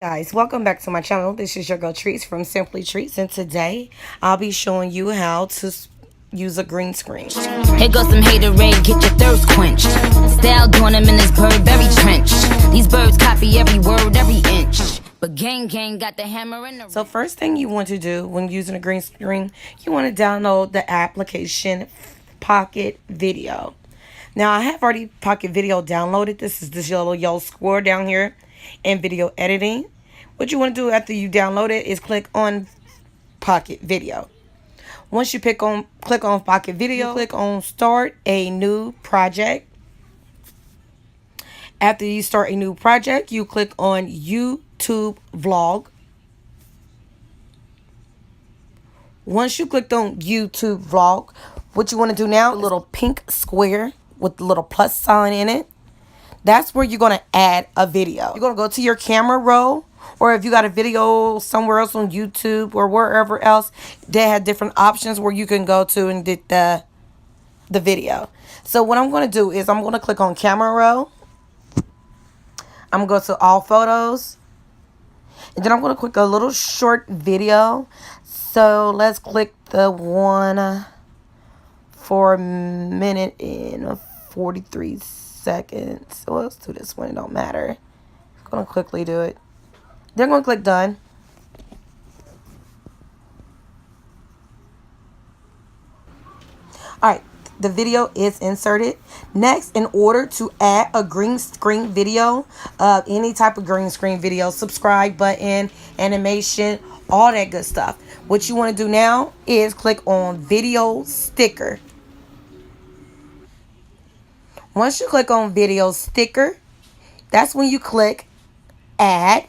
Guys, welcome back to my channel. This is your girl Treats from Simply Treats, and today I'll be showing you how to use a green screen. Here goes some haterade, get your thirst quenched. Style doing them in this Burberry trench. These birds copy every word, every inch. But gang got the hammer in the. So first thing you want to do when using a green screen, you want to download the application Pocket Video. Now I have already Pocket Video downloaded. This is this yellow square down here in video editing. What you want to do after you download it is click on Pocket Video. Once you click on Pocket Video, click on Start a New Project. After you start a new project, you click on YouTube Vlog. Once you clicked on YouTube Vlog, what you want to do now, a little pink square with the little plus sign in it. That's where you're going to add a video. You're going to go to your camera roll, or if you got a video somewhere else on YouTube or wherever else, they have different options where you can go to and get the video. So what I'm going to do is I'm going to click on camera roll. I'm going to go to all photos. And then I'm going to click a little short video. So let's click the one for a minute and 43 seconds. Well, let's do this one. It don't matter. I'm going to quickly do it. Then I'm going to click done. Alright, the video is inserted. Next, in order to add a green screen video, any type of green screen video, subscribe button, animation, all that good stuff. What you want to do now is click on video sticker. Once you click on video sticker, that's when you click add.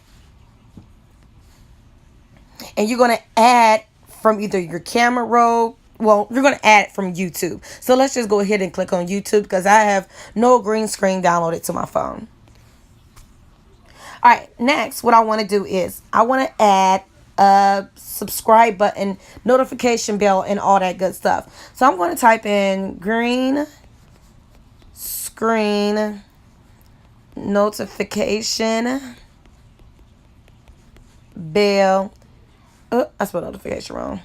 And you're going to add from either your camera roll. Well, you're going to add it from YouTube. So let's just go ahead and click on YouTube because I have no green screen downloaded to my phone. All right, next, what I want to do is I want to add a subscribe button, notification bell, and all that good stuff. So I'm going to type in green screen notification bell. Oh, I spelled notification wrong.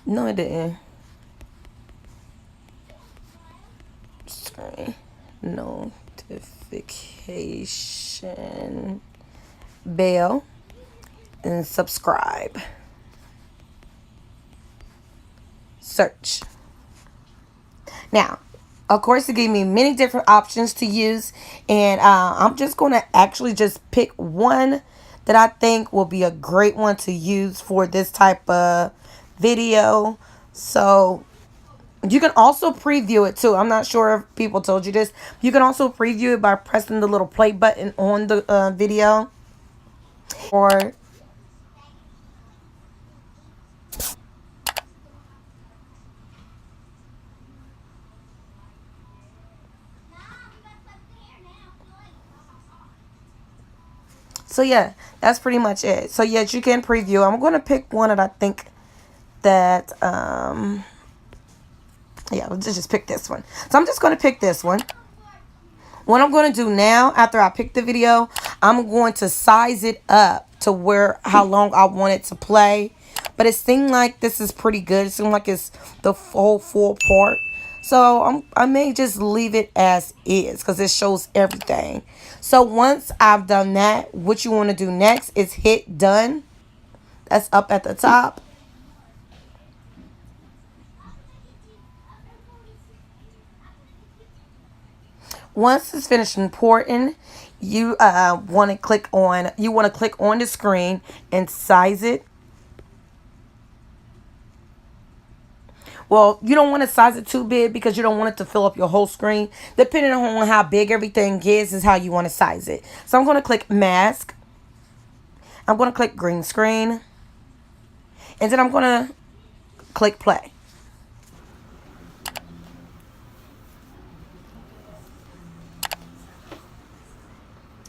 No, it didn't. Sorry. Notification bell and subscribe. Search. Now, of course, it gave me many different options to use, and I'm just going to actually just pick one that I think will be a great one to use for this type of video. So you can also preview it too. I'm not sure if people told you this. You can also preview it by pressing the little play button on the video. Or so yeah, that's pretty much it. So yes, you can preview. I'm going to pick one that I think that yeah, let's just pick this one. So I'm just going to pick this one. What I'm going to do now, after I pick the video, I'm going to size it up to how long I want it to play. But it seemed like this is pretty good. It seemed like it's the full part. So I may just leave it as is because it shows everything. So once I've done that, what you want to do next is hit done. That's up at the top. Once it's finished importing, you want to click on the screen and size it. Well, you don't want to size it too big because you don't want it to fill up your whole screen. Depending on how big everything is how you want to size it. So I'm going to click mask. I'm going to click green screen. And then I'm going to click play.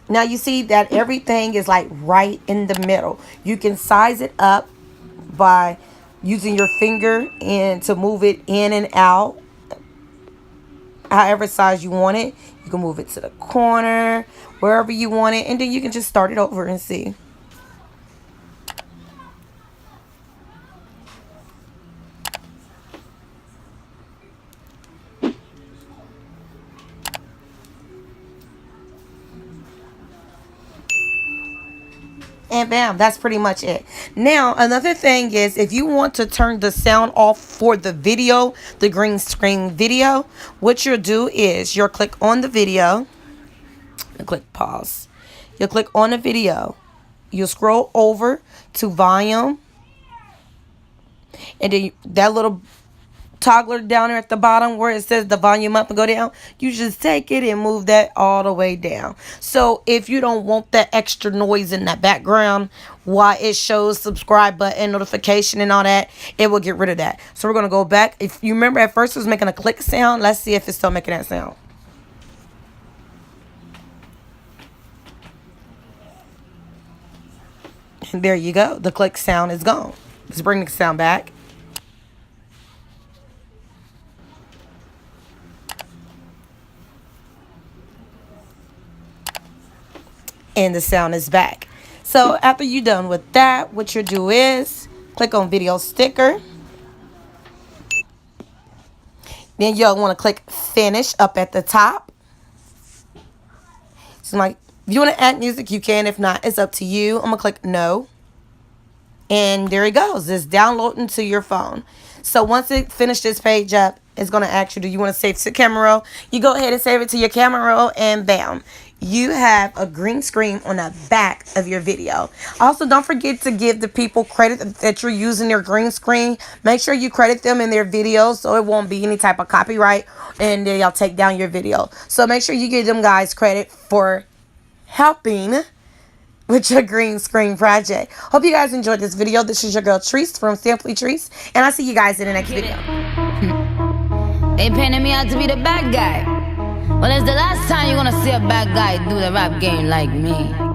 Now you see that everything is like right in the middle. You can size it up by using your finger and to move it in and out. however size you want it. You can move it to the corner, wherever you want it, and then you can just start it over and see. And bam, that's pretty much it. Now, another thing is, if you want to turn the sound off for the video, the green screen video, what you'll do is you'll click on the video and click pause. You'll click on the video. You'll scroll over to volume. And then that little toggler down there at the bottom where it says the volume up and go down, you just take it and move that all the way down. So if you don't want that extra noise in that background while it shows subscribe button, notification and all that, it will get rid of that. So we're going to go back. If you remember at first it was making a click sound, let's see if it's still making that sound. And there you go. The click sound is gone. Let's bring the sound back. And the sound is back. So after you're done with that, what you'll do is click on video sticker. Then you'll want to click finish up at the top. So like, if you want to add music, you can. If not, it's up to you. I'm going to click no. And there it goes. It's downloading to your phone. So once it finishes this page up, it's going to ask you, do you want to save to camera roll? You go ahead and save it to your camera roll, and bam, you have a green screen on the back of your video. Also, don't forget to give the people credit that you're using their green screen. Make sure you credit them in their videos so it won't be any type of copyright and they'll take down your video. So make sure you give them guys credit for helping with your green screen project. Hope you guys enjoyed this video. This is your girl Treese from Simply Treese, and I'll see you guys in the next video. They painted me out to be the bad guy. Well, it's the last time you're gonna see a bad guy do the rap game like me.